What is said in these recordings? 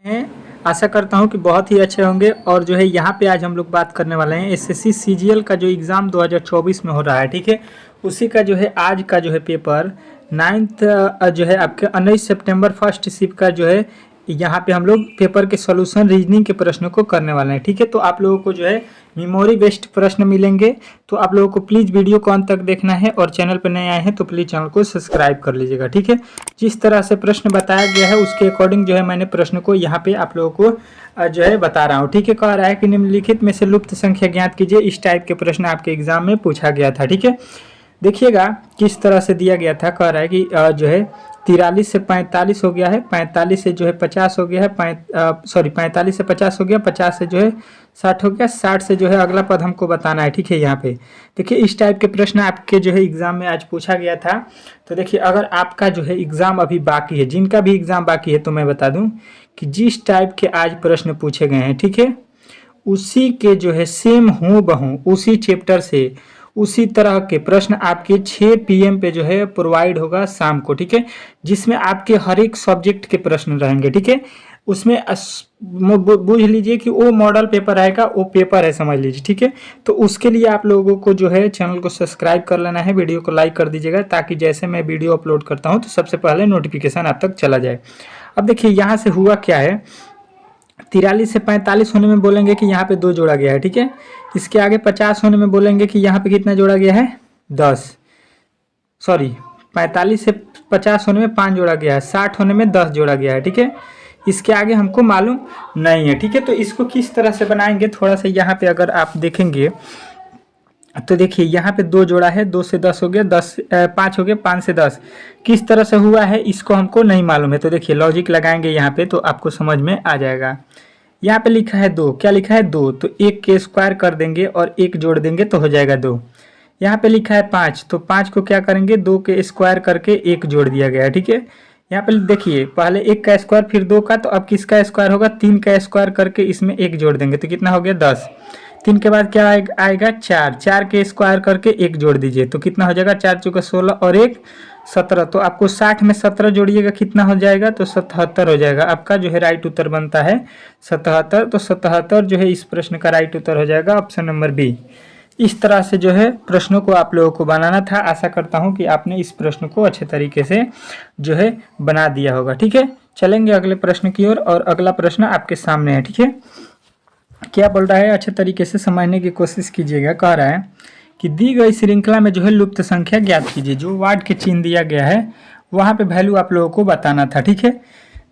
हैं। आशा करता हूं कि बहुत ही अच्छे होंगे। और जो है यहाँ पे आज हम लोग बात करने वाले हैं एसएससी सीजीएल का जो एग्ज़ाम 2024 में हो रहा है, ठीक है। उसी का जो है आज का जो है पेपर 9th जो है आपके 19 सितंबर फर्स्ट शिफ्ट का जो है यहाँ पे हम लोग पेपर के सॉल्यूशन रीजनिंग के प्रश्नों को करने वाले हैं, ठीक है। तो आप लोगों को जो है मेमोरी बेस्ड प्रश्न मिलेंगे। तो आप लोगों को प्लीज़ वीडियो को अंत तक देखना है और चैनल पर नए आए हैं तो प्लीज़ चैनल को सब्सक्राइब कर लीजिएगा, ठीक है। जिस तरह से प्रश्न बताया गया है उसके अकॉर्डिंग जो है मैंने प्रश्न को यहाँ पे आप लोगों को जो है बता रहा हूँ, ठीक है। कह रहा है कि निम्नलिखित में से लुप्त संख्या ज्ञात कीजिए। इस टाइप के प्रश्न आपके एग्जाम में पूछा गया था, ठीक है। देखिएगा किस तरह से दिया गया था। कह रहा है कि जो है 43 से 45 हो गया है, 45 से जो है 50 हो गया है, 45 से 50 हो गया, 50 से जो है 60 हो गया, 60 से जो है अगला पद हमको बताना है, ठीक है। यहाँ पे देखिए इस टाइप के प्रश्न आपके जो है एग्जाम में आज पूछा गया था। तो देखिए अगर आपका जो है एग्जाम अभी बाकी है, जिनका भी एग्जाम बाकी है, तो मैं बता दूं कि जिस टाइप के आज प्रश्न पूछे गए हैं, ठीक है, उसी के जो है सेम हूबहू उसी चैप्टर से उसी तरह के प्रश्न आपके 6 PM पे जो है प्रोवाइड होगा शाम को, ठीक है। जिसमें आपके हर एक सब्जेक्ट के प्रश्न रहेंगे, ठीक है। उसमें बूझ लीजिए कि वो मॉडल पेपर आएगा, वो पेपर है समझ लीजिए, ठीक है। तो उसके लिए आप लोगों को जो है चैनल को सब्सक्राइब कर लेना है, वीडियो को लाइक कर दीजिएगा ताकि जैसे मैं वीडियो अपलोड करता हूँ तो सबसे पहले नोटिफिकेशन आप तक चला जाए। अब देखिए यहाँ से हुआ क्या है, 43 से 45 होने में बोलेंगे कि यहाँ पे 2 जोड़ा गया है, ठीक है। इसके आगे 50 होने में बोलेंगे कि यहाँ पे कितना जोड़ा गया है, 45 से 50 होने में 5 जोड़ा गया है, 60 होने में 10 जोड़ा गया है, ठीक है। इसके आगे हमको मालूम नहीं है, ठीक है। तो इसको किस तरह से बनाएंगे, थोड़ा सा यहाँ पे अगर आप देखेंगे तो देखिए यहाँ पे 2 जोड़ा है, 2 से 10 हो गया, 5 हो गया, 5 से 10 किस तरह से हुआ है इसको हमको नहीं मालूम है। तो देखिए लॉजिक लगाएंगे यहाँ पे तो आपको समझ में आ जाएगा। यहाँ पे लिखा है 2, क्या लिखा है 2, तो 1 के स्क्वायर कर देंगे और 1 जोड़ देंगे तो हो जाएगा 2। यहाँ पे लिखा है 5, तो 5 को क्या करेंगे, 2 के स्क्वायर करके 1 जोड़ दिया गया है, ठीक है। यहाँ पे देखिए पहले 1 का स्क्वायर फिर 2 का, तो अब किसका स्क्वायर होगा, 3 का स्क्वायर करके इसमें 1 जोड़ देंगे तो कितना हो गया 10। 3 के बाद क्या आएगा 4, 4 के स्क्वायर करके 1 जोड़ दीजिए तो कितना हो जाएगा, 4 चौका 16 और 1 17। तो आपको 60 में 17 जोड़िएगा कितना हो जाएगा, तो 77 हो जाएगा। आपका जो है राइट उत्तर बनता है 77। तो 77 जो है इस प्रश्न का राइट उत्तर हो जाएगा ऑप्शन नंबर बी। इस तरह से जो है प्रश्नों को आप लोगों को बनाना था। आशा करता हूं कि आपने इस प्रश्न को अच्छे तरीके से जो है बना दिया होगा, ठीक है। चलेंगे अगले प्रश्न की ओर और अगला प्रश्न आपके सामने है, ठीक है। क्या बोल रहा है, अच्छे तरीके से समझने की कोशिश कीजिएगा। कह रहा है कि दी गई श्रृंखला में जो है लुप्त संख्या ज्ञात कीजिए। जो वार्ड के चिन्ह दिया गया है वहाँ पे वैल्यू आप लोगों को बताना था, ठीक है।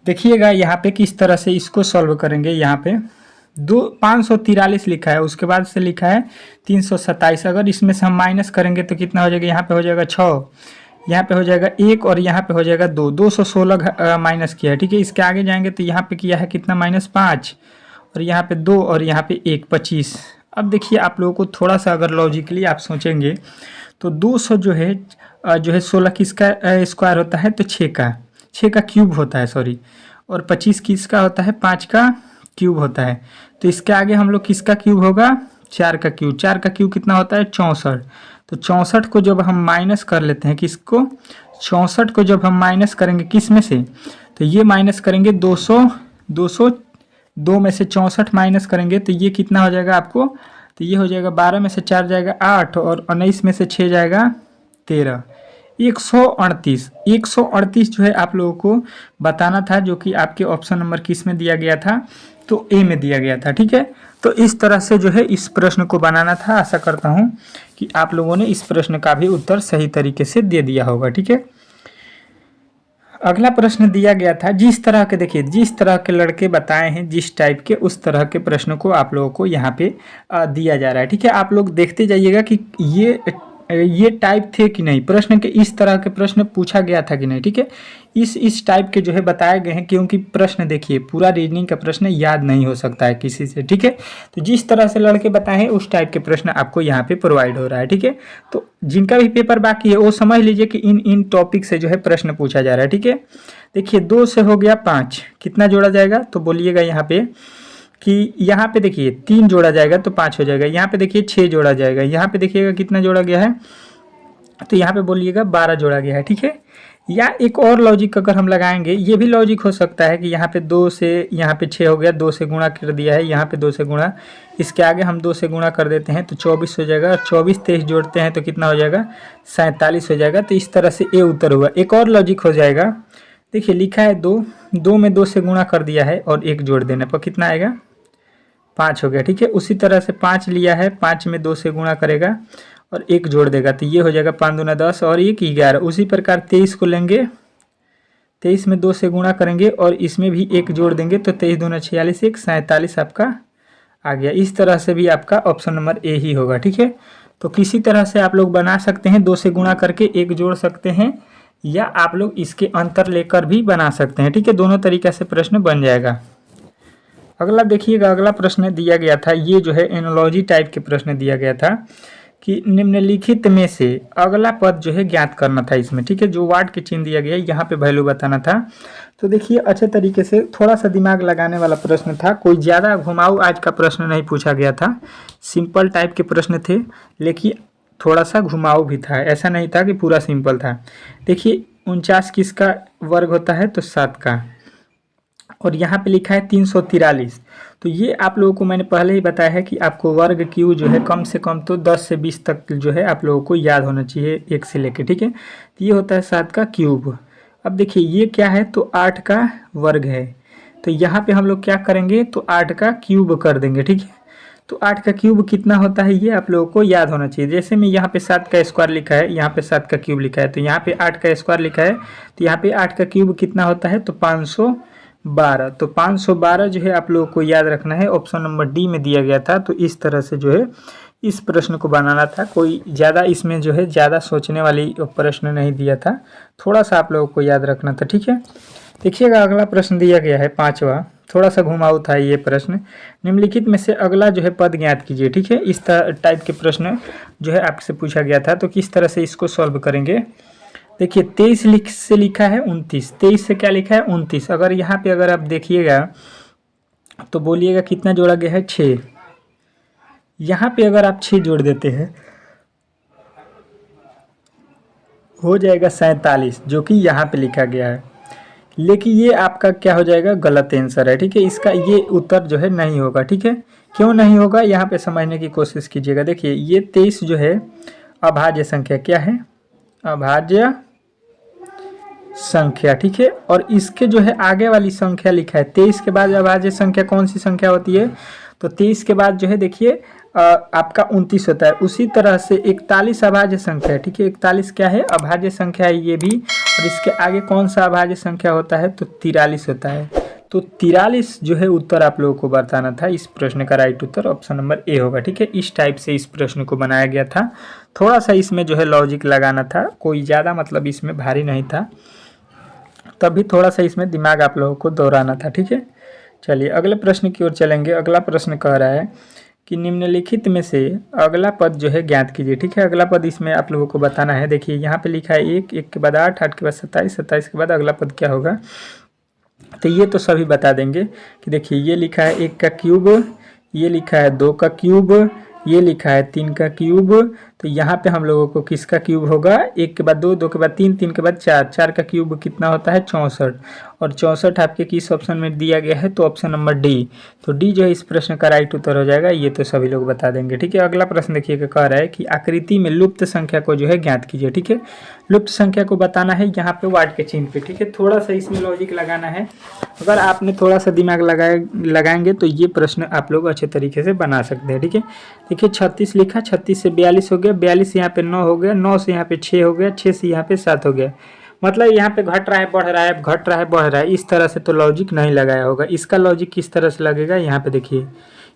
देखिएगा यहाँ पे किस तरह से इसको सॉल्व करेंगे। यहाँ पे 543 लिखा है, उसके बाद से लिखा है 327। अगर इसमें से हम माइनस करेंगे तो कितना हो जाएगा, यहाँ पे हो जाएगा 6, यहाँ पे हो जाएगा 1 और यहाँ पे हो जाएगा 2। 216 माइनस किया है, ठीक है। इसके आगे जाएंगे तो यहाँ पे किया है कितना, -5 और यहाँ पे 2 और यहाँ पे 1, 25। अब देखिए आप लोगों को थोड़ा सा अगर लॉजिकली आप सोचेंगे तो 200 जो है 16 किसका स्क्वायर होता है, तो 6 का क्यूब होता है, सॉरी। और 25 किसका होता है, 5 का क्यूब होता है। तो इसके आगे हम लोग किसका क्यूब होगा, 4 का क्यूब। 4 का क्यूब कितना होता है, 64। तो 64 को जब हम माइनस कर लेते हैं, किसको, 64 को जब हम माइनस करेंगे किस में से, तो ये माइनस करेंगे 202 में से 64 माइनस करेंगे तो ये कितना हो जाएगा आपको, तो ये हो जाएगा 12 में से 4 जाएगा 8 और 19 में से 6 जाएगा 13। 138 जो है आप लोगों को बताना था, जो कि आपके ऑप्शन नंबर किस में दिया गया था, तो ए में दिया गया था, ठीक है। तो इस तरह से जो है इस प्रश्न को बनाना था। आशा करता हूँ कि आप लोगों ने इस प्रश्न का भी उत्तर सही तरीके से दे दिया होगा, ठीक है। अगला प्रश्न दिया गया था, जिस तरह के, देखिए जिस तरह के लड़के बताए हैं जिस टाइप के, उस तरह के प्रश्नों को आप लोगों को यहाँ पे दिया जा रहा है, ठीक है। आप लोग देखते जाइएगा कि ये टाइप थे कि नहीं, प्रश्न के इस तरह के प्रश्न पूछा गया था कि नहीं, ठीक है। इस टाइप के जो है बताए गए हैं, क्योंकि प्रश्न देखिए पूरा रीजनिंग का प्रश्न याद नहीं हो सकता है किसी से, ठीक है। तो जिस तरह से लड़के बताए हैं उस टाइप के प्रश्न आपको यहाँ पे प्रोवाइड हो रहा है, ठीक है। तो जिनका भी पेपर बाकी है वो समझ लीजिए कि इन टॉपिक से जो है प्रश्न पूछा जा रहा है, ठीक है। देखिए 2 से हो गया 5, कितना जोड़ा जाएगा, तो बोलिएगा यहाँ पे कि यहाँ पे देखिए 3 जोड़ा जाएगा तो 5 हो जाएगा। यहाँ पे देखिए 6 जोड़ा जाएगा, यहाँ पे देखिएगा कितना जोड़ा गया है, तो यहाँ पे बोलिएगा 12 जोड़ा गया है, ठीक है। या एक और लॉजिक अगर हम लगाएंगे, ये भी लॉजिक हो सकता है कि यहाँ पे 2 से यहाँ पे 6 हो गया, 2 से गुणा कर दिया है, यहाँ पे 2 से गुणा, इसके आगे हम 2 से गुणा कर देते हैं तो 24 हो जाएगा, और 24 23 जोड़ते हैं तो कितना हो जाएगा, 47 हो जाएगा। तो इस तरह से ए उत्तर हुआ। एक और लॉजिक हो जाएगा, देखिए लिखा है 2, 2 में 2 से गुणा कर दिया है और 1 जोड़ देने पर कितना आएगा, 5 हो गया। ठीक है, उसी तरह से 5 लिया है, 5 में 2 से गुणा करेगा और 1 जोड़ देगा तो ये हो जाएगा 5 दूना 10 और 1 11। उसी प्रकार 23 को लेंगे, 23 में 2 से गुणा करेंगे और इसमें भी 1 जोड़ देंगे तो 23 दूना 46, 1 47 आपका आ गया। इस तरह से भी आपका ऑप्शन नंबर ए ही होगा। ठीक है, तो किसी तरह से आप लोग बना सकते हैं, 2 से गुणा करके 1 जोड़ सकते हैं, या आप लोग इसके अंतर लेकर भी बना सकते हैं। ठीक है, दोनों तरीके से प्रश्न बन जाएगा। अगला देखिएगा, अगला प्रश्न दिया गया था, ये जो है एनालॉजी टाइप के प्रश्न दिया गया था कि निम्नलिखित में से अगला पद जो है ज्ञात करना था इसमें। ठीक है, जो वार्ड के चिन्ह दिया गया है यहाँ पे वैल्यू बताना था। तो देखिए अच्छे तरीके से थोड़ा सा दिमाग लगाने वाला प्रश्न था, कोई ज़्यादा घुमाऊ आज का प्रश्न नहीं पूछा गया था, सिंपल टाइप के प्रश्न थे, लेकिन थोड़ा सा घुमाऊ भी था, ऐसा नहीं था कि पूरा सिंपल था। देखिए 49 किसका वर्ग होता है, तो 7 का, और यहाँ पे लिखा है 343। तो ये आप लोगों को मैंने पहले ही बताया है कि आपको वर्ग क्यू जो है कम से कम तो 10 से 20 तक जो है आप लोगों को याद होना चाहिए, 1 से लेके। ठीक है, तो ये होता है 7 का क्यूब। अब देखिए ये क्या है, तो 8 का वर्ग है, तो यहाँ पे हम लोग क्या करेंगे, तो 8 का क्यूब कर देंगे। ठीक है, तो 8 का क्यूब कितना होता है ये आप लोगों को याद होना चाहिए। जैसे में यहाँ पे 7 का स्क्वायर लिखा है, यहाँ पे 7 का क्यूब लिखा है, तो यहाँ पे 8 का स्क्वायर लिखा है, तो यहाँ पे 8 का क्यूब कितना होता है, तो 512। तो 512 जो है आप लोगों को याद रखना है, ऑप्शन नंबर डी में दिया गया था। तो इस तरह से जो है इस प्रश्न को बनाना था, कोई ज़्यादा इसमें जो है ज़्यादा सोचने वाली प्रश्न नहीं दिया था, थोड़ा सा आप लोगों को याद रखना था। ठीक है, देखिएगा अगला प्रश्न दिया गया है 5वां, थोड़ा सा घुमाऊ था ये प्रश्न। निम्नलिखित में से अगला जो है पद ज्ञात कीजिए। ठीक है, इस टाइप के प्रश्न जो है आपसे पूछा गया था, तो किस तरह से इसको सॉल्व करेंगे। देखिए 23 से लिखा है 29, 23 से क्या लिखा है 29। अगर यहाँ पे अगर आप देखिएगा तो बोलिएगा कितना जोड़ा गया है, 6। यहाँ पे अगर आप 6 जोड़ देते हैं हो जाएगा 47, जो कि यहाँ पे लिखा गया है, लेकिन ये आपका क्या हो जाएगा, गलत आंसर है। ठीक है, इसका ये उत्तर जो है नहीं होगा। ठीक है, क्यों नहीं होगा यहाँ पे समझने की कोशिश कीजिएगा। देखिए ये 23 जो है अभाज्य संख्या, क्या है, अभाज्य संख्या। ठीक है, और इसके जो है आगे वाली संख्या लिखा है 23 के बाद अभाज्य संख्या कौन सी संख्या होती है, तो 23 के बाद जो है देखिए आपका 29 होता है। उसी तरह से 41 अभाज्य संख्या है। ठीक है, 41 क्या है, अभाज्य संख्या है ये भी, और इसके आगे कौन सा अभाज्य संख्या होता है, तो 43 होता है। तो 43 जो है उत्तर आप लोगों को बताना था। इस प्रश्न का right Uttar option number A होगा। ठीक है, इस टाइप से इस प्रश्न को बनाया गया था, थोड़ा सा इसमें जो है लॉजिक लगाना था, कोई ज़्यादा मतलब इसमें भारी नहीं था, तभी थोड़ा सा इसमें दिमाग आप लोगों को दोहराना था। ठीक है, चलिए अगले प्रश्न की ओर चलेंगे। अगला प्रश्न कह रहा है कि निम्नलिखित में से अगला पद जो है ज्ञात कीजिए। ठीक है, अगला पद इसमें आप लोगों को बताना है। देखिए यहाँ पे लिखा है 1, 1 के बाद 8, 8 के बाद 27, 27 के बाद अगला पद क्या होगा, तो ये तो सभी बता देंगे कि देखिए ये लिखा है 1 का क्यूब, ये लिखा है 2 का क्यूब, ये लिखा है 3 का क्यूब। तो यहाँ पे हम लोगों को किसका क्यूब होगा, 1 के बाद 2, 2 के बाद 3, 3 के बाद 4, 4 का क्यूब कितना होता है, 64। और 64 आपके किस ऑप्शन में दिया गया है, तो ऑप्शन नंबर डी। तो डी जो है इस प्रश्न का राइट उत्तर हो जाएगा, ये तो सभी लोग बता देंगे। ठीक है, अगला प्रश्न देखिएगा, कह रहा है कि आकृति में लुप्त संख्या को जो है ज्ञात कीजिए। ठीक है, लुप्त संख्या को बताना है यहाँ पे वार्ड के चिन्ह पे। ठीक है, थोड़ा सा इसमें लॉजिक लगाना है, अगर आपने थोड़ा सा दिमाग लगाएंगे तो ये प्रश्न आप लोग अच्छे तरीके से बना सकते हैं। ठीक है, देखिए 36 लिखा, 36 से 42 हो गया, 42 यहाँ पे 9 हो गया, 9 से यहाँ पे 6 हो गया, 6 से यहाँ पे 7 हो गया, मतलब यहाँ पे घट रहा है बढ़ रहा है, घट रहा है बढ़ रहा है, इस तरह से तो लॉजिक नहीं लगाया होगा। इसका लॉजिक किस तरह से लगेगा, यहाँ पे देखिए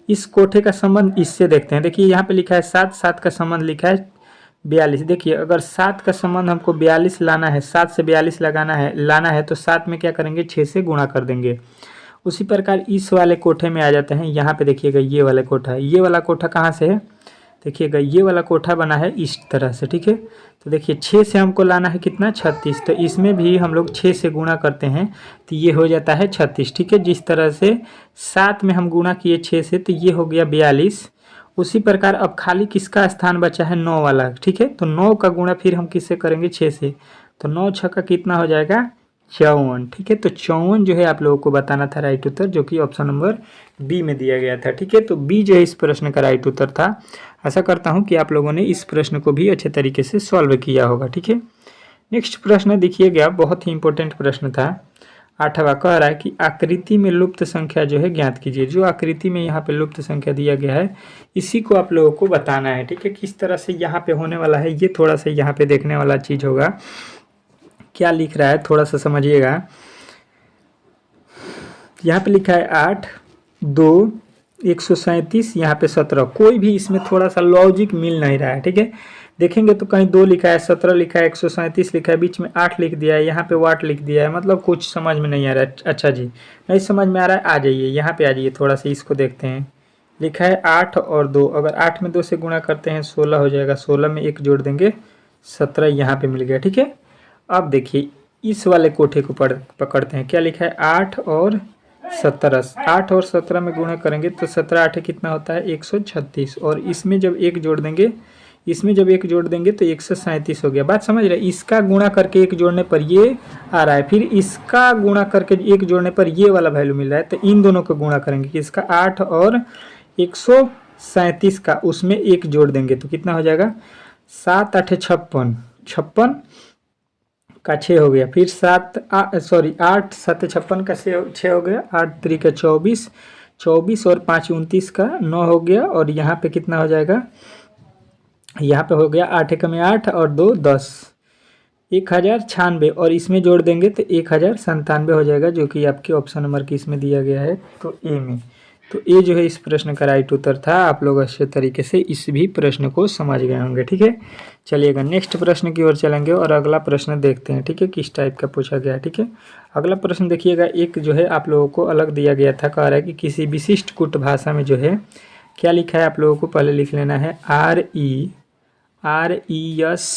इस कोठे का संबंध इससे देखते हैं। देखिए यहाँ पे लिखा है 7, 7 का संबंध लिखा है 42। देखिए अगर 7 का संबंध हमको 42 लाना है, 7 से 42 लाना है तो 7 में क्या करेंगे, 6 से गुणा कर देंगे। उसी प्रकार इस वाले कोठे में आ जाते हैं। यहाँ पे देखिएगा ये वाला कोठा है, ये वाला कोठा कहाँ से है, देखिएगा ये वाला कोठा बना है इस तरह से। ठीक है, तो देखिए 6 से हमको लाना है कितना, 36, तो इसमें भी हम लोग 6 से गुणा करते हैं तो ये हो जाता है 36। ठीक है, जिस तरह से 7 में हम गुणा किए 6 से तो ये हो गया 42। उसी प्रकार अब खाली किसका स्थान बचा है, 9 वाला। ठीक है, तो 9 का गुणा फिर हम किससे करेंगे, 6 से, तो 9 छक्का कितना हो जाएगा 54, ठीक है। तो 54 जो है आप लोगों को बताना था राइट उत्तर, जो कि ऑप्शन नंबर बी में दिया गया था, ठीक है। तो बी जो है इस प्रश्न का राइट उत्तर था। आशा करता हूँ कि आप लोगों ने इस प्रश्न को भी अच्छे तरीके से सॉल्व किया होगा, ठीक है। नेक्स्ट प्रश्न देखिएगा, बहुत ही इंपॉर्टेंट प्रश्न था। 8वां कह रहा है कि आकृति में लुप्त संख्या जो है ज्ञात कीजिए। जो आकृति में यहाँ पे लुप्त संख्या दिया गया है इसी को आप लोगों को बताना है, ठीक है। किस तरह से यहाँ पे होने वाला है ये थोड़ा सा यहाँ पे देखने वाला चीज होगा। क्या लिख रहा है थोड़ा सा समझिएगा। यहाँ पे लिखा है 8, 2, 137, यहाँ पे 17। कोई भी इसमें थोड़ा सा लॉजिक मिल नहीं रहा है, ठीक है। देखेंगे तो कहीं 2 लिखा है, 17 लिखा है, 137 लिखा है, बीच में 8 लिख दिया है, यहाँ पे वाट लिख दिया है, मतलब कुछ समझ में नहीं आ रहा है। अच्छा जी, नहीं समझ में आ रहा है, आ जाइए यहाँ पे आ जाइए, थोड़ा सा इसको देखते हैं। लिखा है 8 और 2, अगर 8 में 2 से गुणा करते हैं 16 हो जाएगा, 16 में 1 जोड़ देंगे 17 यहाँ पे मिल गया, ठीक है। अब देखिए इस वाले कोठे को पकड़ते हैं। क्या लिखा है 8 और 17, 8 और 17 में गुणा करेंगे तो 17 8 कितना होता है 136, और इसमें जब 1 जोड़ देंगे, इसमें जब 1 जोड़ देंगे तो 137 हो गया। बात समझ रहे हैं। इसका गुणा करके 1 जोड़ने पर ये आ रहा है, फिर इसका गुणा करके 1 जोड़ने पर ये वाला वैल्यू मिल रहा है। तो इन दोनों को गुणा करेंगे कि इसका 8 और 137 का, उसमें 1 जोड़ देंगे तो कितना हो जाएगा 7 8 56, 56 का 6 हो गया। फिर 8 7 56 का 6 हो गया, 8 3 का 24, 24 और 5 29 का 9 हो गया। और यहाँ पे कितना हो जाएगा, यहाँ पे हो गया 8 1 में 8 और 2 10, 1096, और इसमें जोड़ देंगे तो 1097 हो जाएगा, जो कि आपके ऑप्शन नंबर किस में दिया गया है तो ए में। तो ए जो है इस प्रश्न का राइट उत्तर था। आप लोग अच्छे तरीके से इस भी प्रश्न को समझ गए होंगे, ठीक है। चलिएगा नेक्स्ट प्रश्न की ओर चलेंगे और अगला प्रश्न देखते हैं, ठीक है, किस टाइप का पूछा गया है, ठीक है। अगला प्रश्न देखिएगा, एक जो है आप लोगों को अलग दिया गया था। कह रहा है कि किसी विशिष्ट कुट भाषा में जो है क्या लिखा है, आप लोगों को पहले लिख लेना है RESPON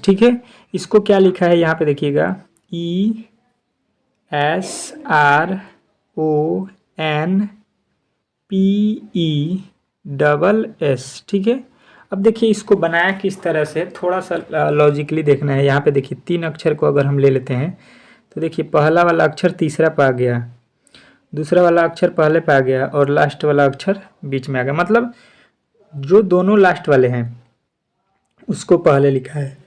ठीक है। इसको क्या लिखा है यहाँ पे देखिएगा ESRONPESS, ठीक है। अब देखिए इसको बनाया किस तरह से, थोड़ा सा लॉजिकली देखना है। यहाँ पे देखिए 3 अक्षर को अगर हम ले लेते हैं तो देखिए पहला वाला अक्षर तीसरा पे आ गया, दूसरा वाला अक्षर पहले पे आ गया और लास्ट वाला अक्षर बीच में आ गया। मतलब जो दोनों लास्ट वाले हैं उसको पहले लिखा है।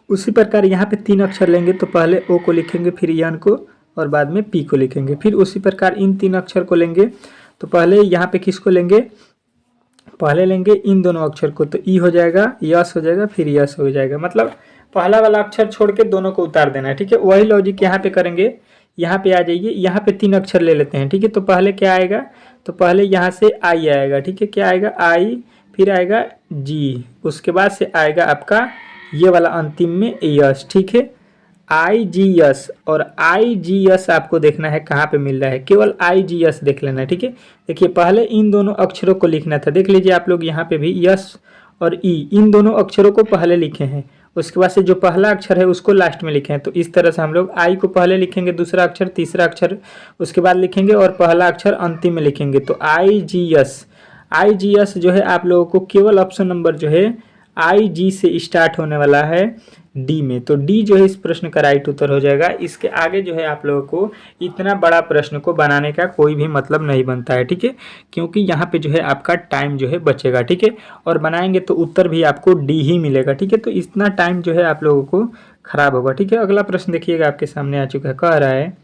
उसी प्रकार यहाँ पे 3 अक्षर लेंगे तो पहले ओ को लिखेंगे, फिर यन को, और बाद में पी को लिखेंगे। फिर उसी प्रकार इन 3 अक्षर को लेंगे तो पहले यहाँ पे किसको लेंगे, पहले लेंगे इन दोनों अक्षर को, तो ई हो जाएगा, यस हो जाएगा, फिर यस हो जाएगा। मतलब पहला वाला अक्षर छोड़ के दोनों को उतार देना है, ठीक है। वही लॉजिक यहाँ पे करेंगे। यहाँ पे आ जाइए, यहाँ पे 3 अक्षर ले लेते हैं, ठीक है। तो पहले क्या आएगा, तो पहले यहाँ से आई आएगा, ठीक है। क्या आएगा आई, फिर आएगा जी, उसके बाद से आएगा आपका ये वाला अंतिम में यस, ठीक है। IGS, और IGS आपको देखना है कहाँ पे मिल रहा है, केवल IGS देख लेना है, ठीक है। देखिए पहले इन दोनों अक्षरों को लिखना था, देख लीजिए आप लोग यहाँ पे भी यस और ई, इन दोनों अक्षरों को पहले लिखे हैं, उसके बाद से जो पहला अक्षर है उसको लास्ट में लिखे हैं। तो इस तरह से हम लोग आई को पहले लिखेंगे, दूसरा अक्षर, तीसरा अक्षर उसके बाद लिखेंगे, और पहला अक्षर अंतिम में लिखेंगे। तो IGS जो है आप लोगों को केवल ऑप्शन नंबर जो है IG से स्टार्ट होने वाला है डी में। तो डी जो है इस प्रश्न का राइट उत्तर हो जाएगा। इसके आगे जो है आप लोगों को इतना बड़ा प्रश्न को बनाने का कोई भी मतलब नहीं बनता है, ठीक है, क्योंकि यहाँ पे जो है आपका टाइम जो है बचेगा, ठीक है। और बनाएंगे तो उत्तर भी आपको डी ही मिलेगा, ठीक है। तो इतना टाइम जो है आप लोगों को खराब होगा, ठीक है। अगला प्रश्न देखिएगा आपके सामने आ चुका है। कह रहा है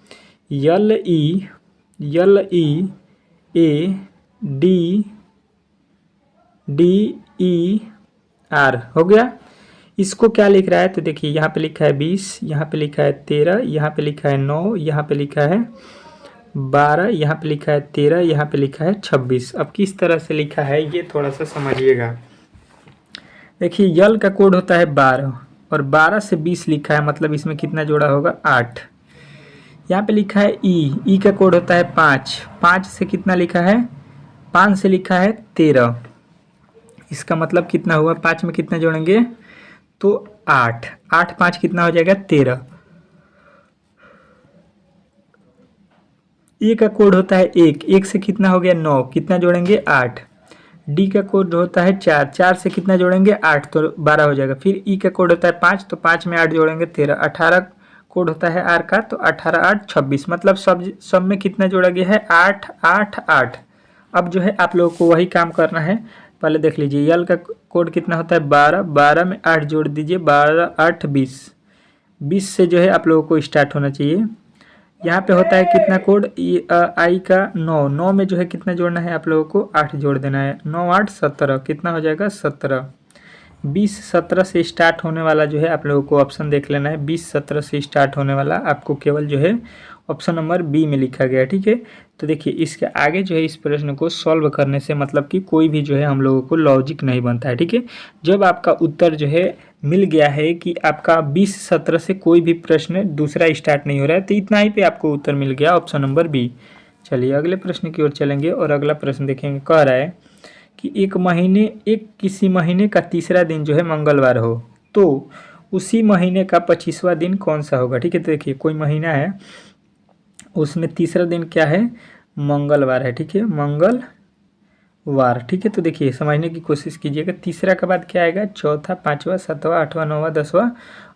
LEADER हो गया। इसको क्या लिख रहा है, तो देखिए यहाँ पे लिखा है 20, यहाँ पे लिखा है 13, यहाँ पे लिखा है 9, यहाँ पे लिखा है 12, यहाँ पे लिखा है 13, यहाँ पे लिखा है 26। अब किस तरह से लिखा है ये थोड़ा सा समझिएगा। देखिए यल का कोड होता है 12 और 12 से 20 लिखा है, मतलब इसमें कितना जोड़ा होगा 8। यहाँ पे लिखा है ई का कोड होता है 5, 5 से कितना लिखा है 5 से लिखा है 13। इसका मतलब कितना हुआ, 5 में कितना जोड़ेंगे तो 8, 8 5 कितना हो जाएगा 13। ए का कोड होता है 1, 1 से कितना हो गया 9, कितना जोड़ेंगे 8। डी का कोड होता है 4, 4 से कितना जोड़ेंगे 8, तो 12 हो जाएगा। फिर ई का कोड होता है 5, तो 5 में 8 जोड़ेंगे 13। 18 कोड होता है आर का, तो 18 8 26, मतलब सब में कितना जोड़ा गया है 8 8 8। अब जो है आप लोगों को वही काम करना है। पहले देख लीजिए यल का कोड कितना होता है 12, 12 में 8 जोड़ दीजिए, 12 8 20, 20 से जो है आप लोगों को स्टार्ट होना चाहिए। यहाँ पे होता है कितना कोड आई का 9, 9 में जो है कितना जोड़ना है आप लोगों को 8 जोड़ देना है, 9 8 17, कितना हो जाएगा 17। 20 17 से स्टार्ट होने वाला जो है आप लोगों को ऑप्शन देख लेना है। 20 17 से स्टार्ट होने वाला आपको केवल जो है ऑप्शन नंबर बी में लिखा गया है, ठीक है। तो देखिए इसके आगे जो है इस प्रश्न को सॉल्व करने से मतलब कि कोई भी जो है हम लोगों को लॉजिक नहीं बनता है, ठीक है। जब आपका उत्तर जो है मिल गया है कि आपका 20 17 से कोई भी प्रश्न दूसरा स्टार्ट नहीं हो रहा है, तो इतना ही पे आपको उत्तर मिल गया ऑप्शन नंबर बी। चलिए अगले प्रश्न की ओर चलेंगे और अगला प्रश्न देखेंगे। कह रहा है कि किसी महीने का तीसरा दिन जो है मंगलवार हो तो उसी महीने का 25वां दिन कौन सा होगा, ठीक है। तो देखिए कोई महीना है, उसमें तीसरा दिन क्या है मंगलवार है, ठीक है, मंगलवार, ठीक है। तो देखिए समझने की कोशिश कीजिएगा, तीसरा के बाद क्या आएगा चौथा, पाँचवा, सातवां, आठवां, नौवां, 10वां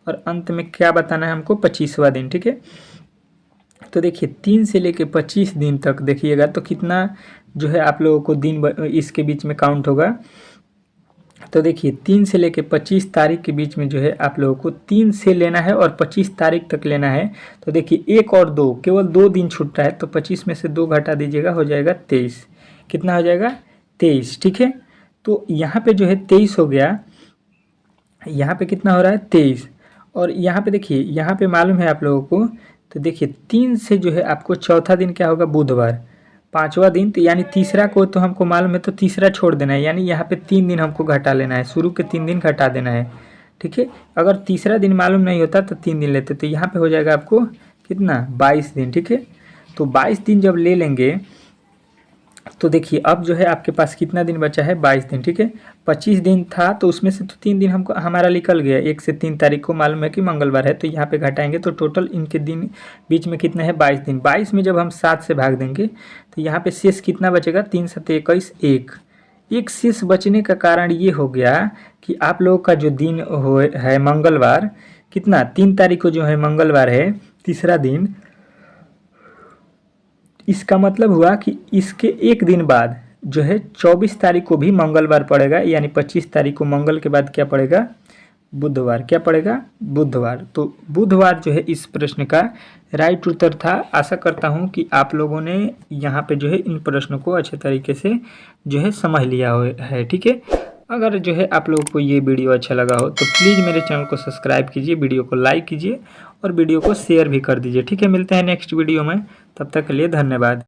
और अंत में क्या बताना है हमको 25वां दिन, ठीक है। तो देखिए 3 से लेके 25 दिन तक देखिएगा तो कितना जो है आप लोगों को दिन इसके बीच में काउंट होगा। तो देखिए 3 से लेके 25 तारीख के बीच में जो है आप लोगों को 3 से लेना है और 25 तारीख तक लेना है। तो देखिए 1 और 2 केवल 2 दिन छूट रहा है, तो 25 में से 2 घटा दीजिएगा, हो जाएगा 23। कितना हो जाएगा 23, ठीक है। तो यहाँ पे जो है 23 हो गया, यहाँ पे कितना हो रहा है 23, और यहाँ पे देखिए यहाँ पे मालूम है आप लोगों को। तो देखिए 3 से जो है आपको चौथा दिन क्या होगा बुधवार, 5वां दिन, तो यानी तीसरा को तो हमको मालूम है, तो तीसरा छोड़ देना है, यानी यहाँ पे 3 दिन हमको घटा लेना है, शुरू के 3 दिन घटा देना है, ठीक है। अगर तीसरा दिन मालूम नहीं होता तो 3 दिन लेते, तो यहाँ पे हो जाएगा आपको कितना 22 दिन, ठीक है। तो 22 दिन जब ले लेंगे तो देखिए अब जो है आपके पास कितना दिन बचा है 22 दिन, ठीक है। 25 दिन था तो उसमें से तो 3 दिन हमको हमारा निकल गया, 1 से 3 तारीख को मालूम है कि मंगलवार है, तो यहाँ पे घटाएंगे तो टोटल इनके दिन बीच में कितना है 22 दिन। 22 में जब हम 7 से भाग देंगे तो यहाँ पे शेष कितना बचेगा 3 7 21, एक शेष बचने का कारण ये हो गया कि आप लोगों का जो दिन है मंगलवार, कितना 3 तारीख को जो है मंगलवार है तीसरा दिन, इसका मतलब हुआ कि इसके एक दिन बाद जो है 24 तारीख को भी मंगलवार पड़ेगा, यानी 25 तारीख को मंगल के बाद क्या पड़ेगा बुधवार, क्या पड़ेगा बुधवार। तो बुधवार जो है इस प्रश्न का राइट उत्तर था। आशा करता हूं कि आप लोगों ने यहाँ पे जो है इन प्रश्नों को अच्छे तरीके से जो है समझ लिया है, ठीक है। अगर जो है आप लोगों को ये वीडियो अच्छा लगा हो तो प्लीज़ मेरे चैनल को सब्सक्राइब कीजिए, वीडियो को लाइक कीजिए और वीडियो को शेयर भी कर दीजिए, ठीक है। मिलते हैं नेक्स्ट वीडियो में, तब तक के लिए धन्यवाद।